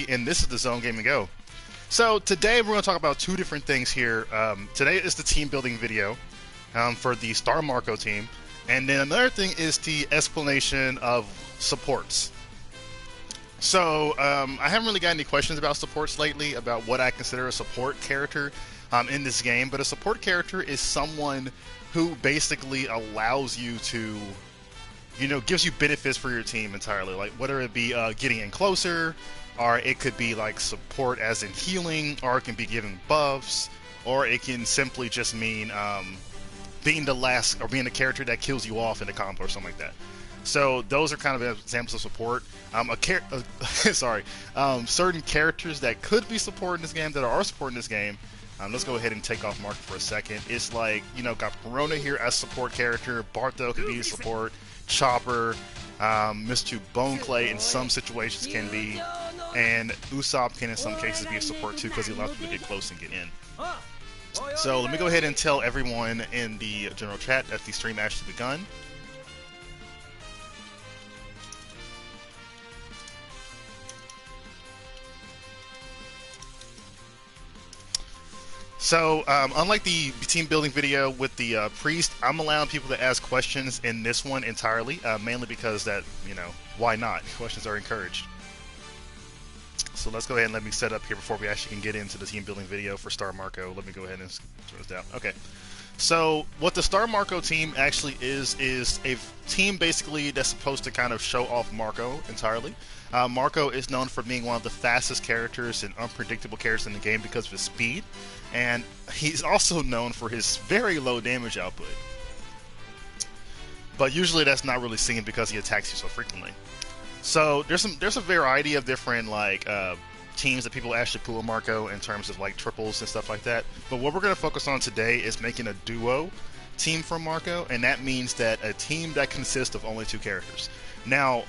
and this is the Zone Gaming Go. So today we're going to talk about two different things here. Today is the team building video for the Star Marco team, and then another thing is the explanation of supports. So I haven't really got any questions about supports lately, about what I consider a support character in this game, but a support character is someone who basically allows you to, gives you benefits for your team entirely, like whether it be getting in closer, or it could be like support as in healing, or it can be giving buffs, or it can simply just mean being the last, or being the character that kills you off in a combo or something like that. So those are kind of examples of support. Certain characters that could be support in this game, that are support in this game. Let's go ahead and take off Marco for a second. It's like, got Corona here as support character. Bartho could be support. Chopper, Mr. Boneclay in some situations can be, and Usopp can in some cases be a support too, because he allows people to get close and get in. So let me go ahead and tell everyone in the general chat that the stream actually begun. So, unlike the team building video with the priest, I'm allowing people to ask questions in this one entirely, mainly because that, why not? Questions are encouraged. So let's go ahead and let me set up here before we actually can get into the team building video for Star Marco. Let me go ahead and turn this down. Okay. So what the Star Marco team actually is a team basically that's supposed to kind of show off Marco entirely. Marco is known for being one of the fastest characters and unpredictable characters in the game because of his speed, and he's also known for his very low damage output. But usually that's not really seen because he attacks you so frequently. So there's a variety of different teams that people actually pull Marco in terms of like triples and stuff like that. But what we're going to focus on today is making a duo team for Marco, and that means that a team that consists of only two characters. Now,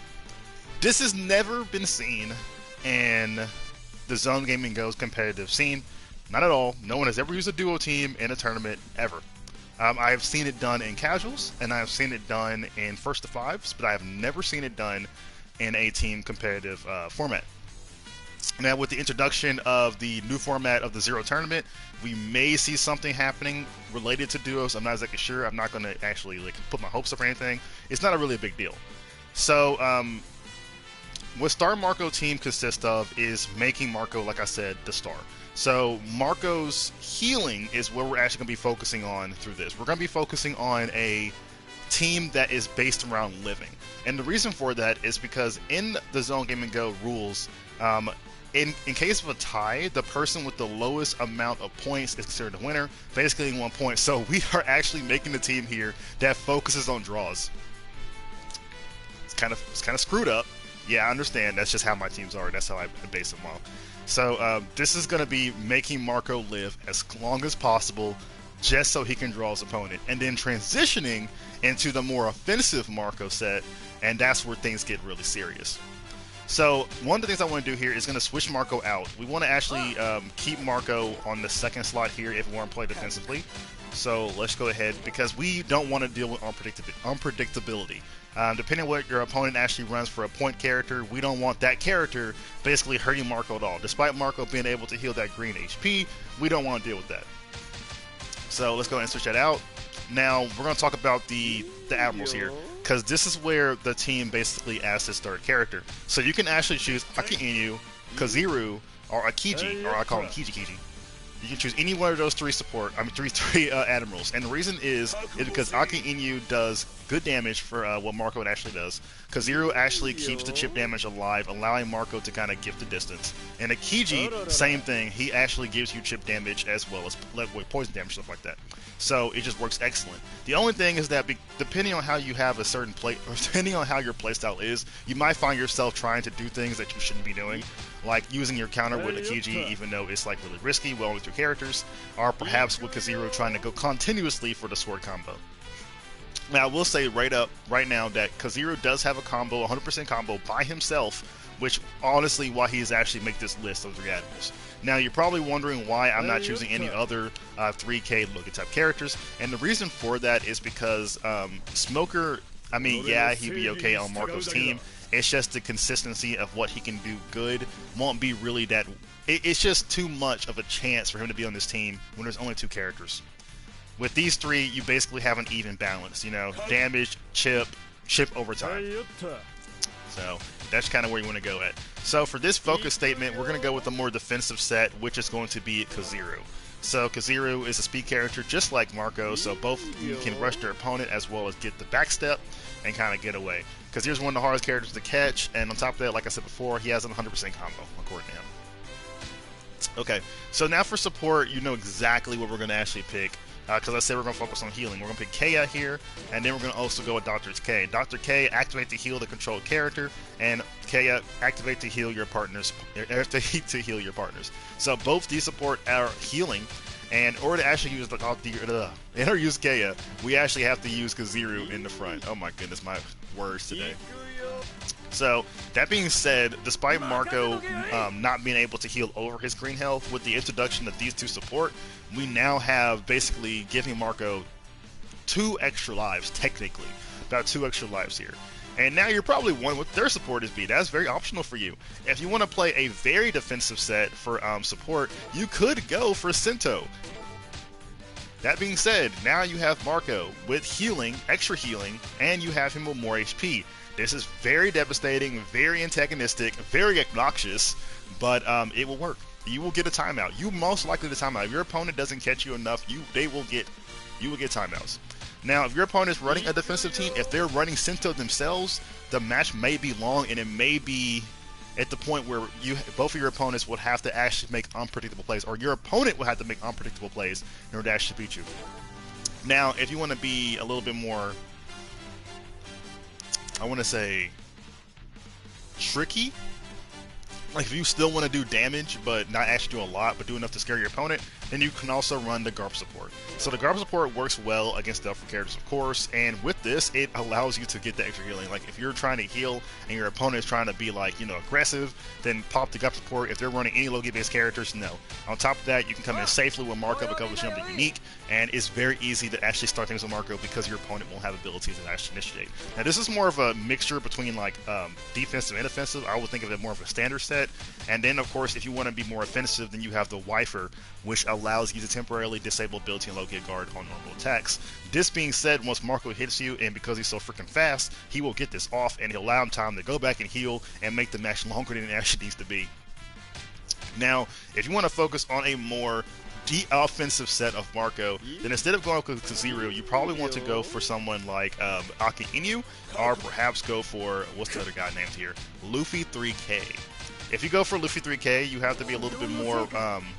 this has never been seen in the Zone Gaming Go's competitive scene. Not at all. No one has ever used a duo team in a tournament, ever. I've seen it done in casuals, and I've seen it done in first to fives, but I have never seen it done in a team competitive format. Now, with the introduction of the new format of the Zero Tournament, we may see something happening related to duos. I'm not exactly sure. I'm not going to actually put my hopes up or anything. It's not really a big deal. So, what Star Marco team consists of is making Marco, like I said, the star. So Marco's healing is what we're actually going to be focusing on through this. We're going to be focusing on a team that is based around living. And the reason for that is because in the Zone Gaming Go rules, in case of a tie, the person with the lowest amount of points is considered the winner, basically 1 point. So we are actually making a team here that focuses on draws. It's kind of screwed up. Yeah, I understand. That's just how my teams are. That's how I base them off. So this is going to be making Marco live as long as possible, just so he can draw his opponent, and then transitioning into the more offensive Marco set, and that's where things get really serious. So one of the things I want to do here is going to switch Marco out. We want to actually keep Marco on the second slot here if we want to play defensively. So let's go ahead, because we don't want to deal with unpredictability. Depending on what your opponent actually runs for a point character, we don't want that character basically hurting Marco at all. Despite Marco being able to heal that green HP, we don't want to deal with that. So let's go ahead and switch that out. Now we're going to talk about the Admirals here, because this is where the team basically adds its third character. So you can actually choose Aki Inu, Kaziro, or Akiji, or I call him Kiji. You can choose any one of those three Admirals, and the reason is because Aki Inu does good damage for what Marco actually does. Kaziro actually keeps the chip damage alive, allowing Marco to kind of give the distance. And Akiji, same thing. He actually gives you chip damage as well as poison damage, stuff like that. So it just works excellent. The only thing is that depending on how you have a certain play, or depending on how your playstyle is, you might find yourself trying to do things that you shouldn't be doing, like using your counter with Akiji, even though it's really risky with only two characters, or perhaps with Kaziro trying to go continuously for the sword combo. Now, I will say right now that Kaziro does have a combo, 100% combo by himself, which honestly why he's actually make this list of 3 Admirals. Now, you're probably wondering why I'm not choosing any other 3K Logan type characters, and the reason for that is because Smoker, I mean, yeah, he'd be okay on Marco's team It's just the consistency of what he can do good won't be really that. It's just too much of a chance for him to be on this team when there's only 2 characters. With these 3, you basically have an even balance. You know, damage, chip over time. So that's kind of where you want to go at. So for this focus statement, we're going to go with a more defensive set, which is going to be Kaziro. So Kaziro is a speed character just like Marco, so both you can rush their opponent as well as get the backstep and kind of get away. Kaziro's one of the hardest characters to catch, and on top of that, like I said before, he has an 100% combo, according to him. Okay, so now for support, you know exactly what we're going to actually pick. Because I said we're going to focus on healing. We're going to pick Kaya here, and then we're going to also go with Dr. K. Dr. K, activate to heal the controlled character, and Kaya, activate to heal your partners. To heal your partners. So both these support our healing, and in order to actually use use Kaya, we actually have to use Kaziro in the front. Oh my goodness, my words today. So, that being said, despite Marco not being able to heal over his green health, with the introduction of these 2 support, we now have basically giving Marco 2 extra lives, technically. About 2 extra lives here. And now you're probably wondering what their support is be. That's very optional for you. If you want to play a very defensive set for support, you could go for Sento. That being said, now you have Marco with healing, extra healing, and you have him with more HP. This is very devastating, very antagonistic, very obnoxious, but it will work. You will get a timeout. You most likely the timeout. If your opponent doesn't catch you enough, you will get timeouts. Now, if your opponent is running a defensive team, if they're running Sento themselves, the match may be long, and it may be at the point where both of your opponents would have to actually make unpredictable plays, or your opponent will have to make unpredictable plays in order to actually beat you. Now, if you want to be a little bit more, I want to say, tricky, like if you still want to do damage but not actually do a lot but do enough to scare your opponent, then you can also run the Garp support. So the Garp support works well against Delphi characters, of course, and with this, it allows you to get the extra healing. Like if you're trying to heal and your opponent is trying to be like, you know, aggressive, then pop the Garp support. If they're running any Logi based characters, no. On top of that, you can come in safely with Marco because it's jumping unique, and it's very easy to actually start things with Marco because your opponent won't have abilities to actually initiate. Now this is more of a mixture between like defensive and offensive. I would think of it more of a standard set. And then of course, if you want to be more offensive, then you have the Wifer, which allows you to temporarily disable ability and locate guard on normal attacks. This being said, once Marco hits you, and because he's so freaking fast, he will get this off, and he'll allow him time to go back and heal and make the match longer than it actually needs to be. Now, if you want to focus on a more offensive set of Marco, then instead of going with Kaziro, you probably want to go for someone like Aki Inu, or perhaps go for, what's the other guy named here? Luffy 3K. If you go for Luffy 3K, you have to be a little bit more,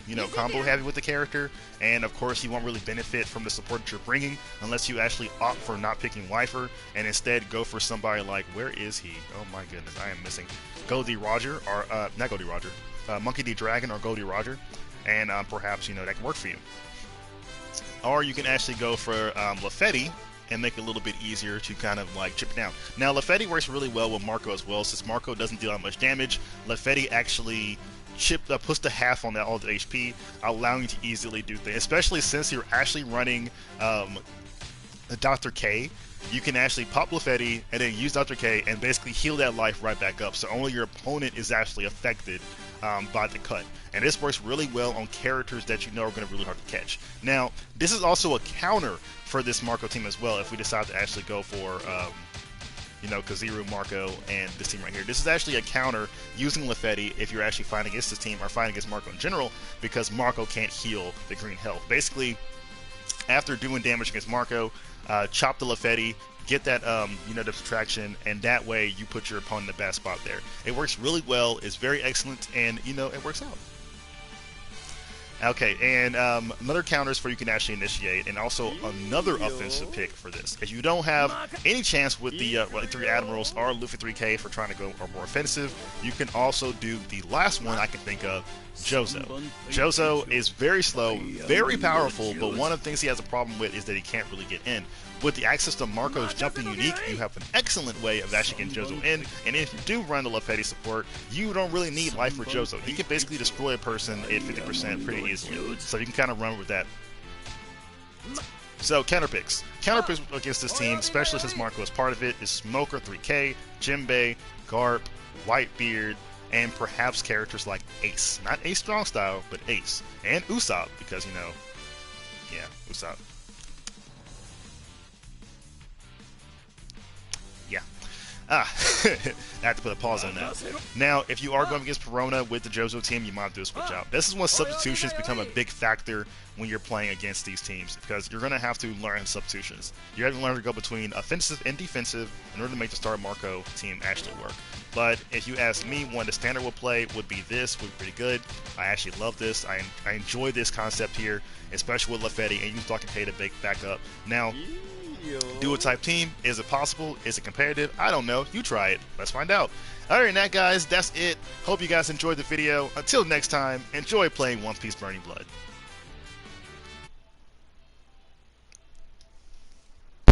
you know, combo heavy with the character, and of course, you won't really benefit from the support that you're bringing unless you actually opt for not picking Wifer and instead go for somebody like, where is he? Oh my goodness, I am missing Goldie Roger, or not Goldie Roger, Monkey D Dragon or Goldie Roger, and perhaps, you know, that can work for you. Or you can actually go for Lafetti and make it a little bit easier to kind of like chip down. Now, Lafetti works really well with Marco as well, since Marco doesn't deal that much damage. Lafetti actually puts the half on that all the HP, allowing you to easily do things, especially since you're actually running Dr. K. You can actually pop Lafetti and then use Dr. K and basically heal that life right back up, so only your opponent is actually affected by the cut. And this works really well on characters that you know are going to be really hard to catch. Now, this is also a counter for this Marco team as well, if we decide to actually go for, you know, Kaziro, Marco, and this team right here. This is actually a counter using Lafetti if you're actually fighting against this team or fighting against Marco in general, because Marco can't heal the green health. Basically, after doing damage against Marco, chop the Lafetti, get that you know, the subtraction, and that way you put your opponent in the bad spot there. It works really well, it's very excellent, and you know, it works out. Okay, and another counters for you can actually initiate, and also another offensive pick for this. If you don't have any chance with the 3 Admirals or Luffy 3K for trying to go more offensive, you can also do the last one I can think of, Jozo. Jozo is very slow, very powerful, but one of the things he has a problem with is that he can't really get in. With the access to Marco's jumping unique, you have an excellent way of actually getting Jozo in, and if you do run the Lafetti support, you don't really need life for Jozo. He can basically destroy a person at 50% pretty easily, so you can kind of run with that. So counter picks against this team, especially since Marco is part of it, is Smoker 3K, Jinbei, Garp, Whitebeard, and perhaps characters like Ace. Not Ace Strong Style, but Ace. And Usopp, because, you know, yeah, Usopp. Yeah. I have to put a pause on that. Now, if you are going against Perona with the JoJo team, you might have to do a switch out. This is when substitutions become a big factor when you're playing against these teams, because you're going to have to learn substitutions. You have to learn to go between offensive and defensive in order to make the Star Marco team actually work. But if you ask me, one the standard will play would be this, would be pretty good. I actually love this. I enjoy this concept here, especially with Lafetti, and you can K to back up. Now, duo type team, is it possible? Is it competitive? I don't know. You try it. Let's find out. Alright, that guys, that's it. Hope you guys enjoyed the video. Until next time, enjoy playing One Piece Burning Blood.